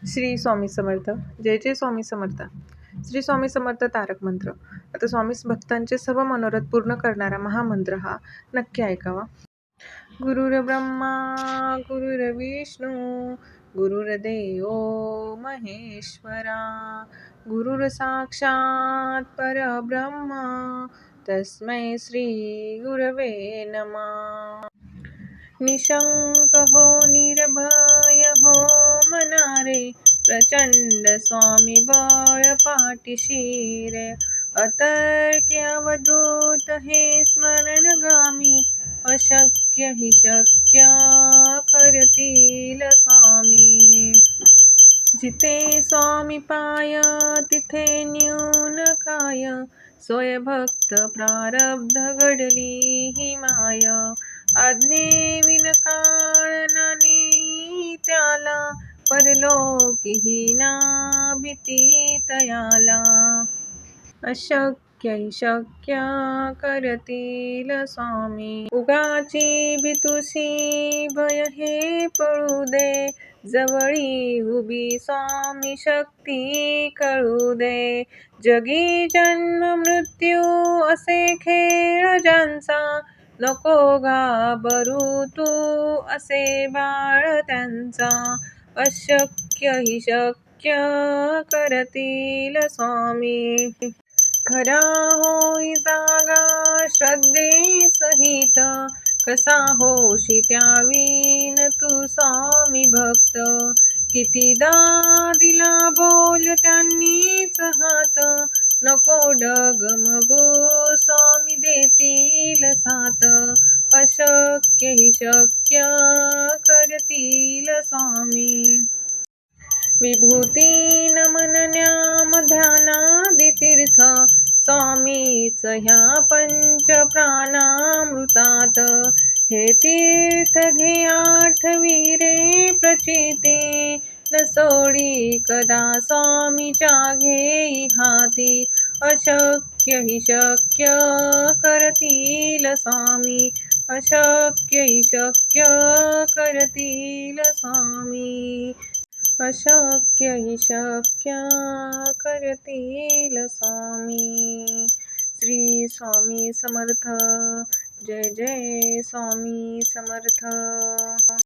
श्री स्वामी समर्थ. जय जय स्वामी समर्थ. श्री स्वामी समर्थ तारक मंत्र. आता स्वामी भक्तांचे सर्व मनोरथ पूर्ण करणारा महामंत्र हा नक्की ऐकावा. गुरुर ब्रह्मा गुरुर्विष्णू गुरुर्देव महेश्वरा गुरुर साक्षात परब्रह्मा तस्मै श्री गुरवे नमः. निशंक हो निर्भय हो मनारे प्रचंड स्वामी बळ पाठीशी रे. अतर्क्य अवधूत हे स्मरणगामी अशक्य हि शक्य करतील स्वामी. जिथे स्वामी पाय तिथे न्यून काय सोय भक्त प्रारब्ध घडली ही माय. आज्ञेविन काळ नाने त्याला परलोकीही ना भीती तयाला. अशक्य हि शक्य करतील स्वामी. उगाची भीतुसी भय हे पळू दे जवळी उभी स्वामी शक्ती कळू दे. जगी जन्म मृत्यू असे खेळ ज्यांचा नको घाबरू तू असे बाळ त्यांचा. अशक्य हि शक्य करतील स्वामी. खरा होई जागा श्रद्धे सहित कसा होशी त्यावीन तू स्वामी भक्त. कितीदा दिला बोल त्यांनीच हात नको डगमगू स्वामी देतील साथ. अशक्य हि शक्य करतील स्वामी. विभूती नमन न्याम ध्यानादि तीर्थ स्वामीच ह्या पंच प्राणामृतात. हे तीर्थ घे आठवी रे प्रचिती न सोडी कदा स्वामीच्या घेई हाती. अशक्य हि शक्य करतील स्वामी. अशक्य हि शक्य करतील स्वामी. अशक्य हि शक्य करतील स्वामी. श्री स्वामी समर्थ. जय जय स्वामी समर्थ.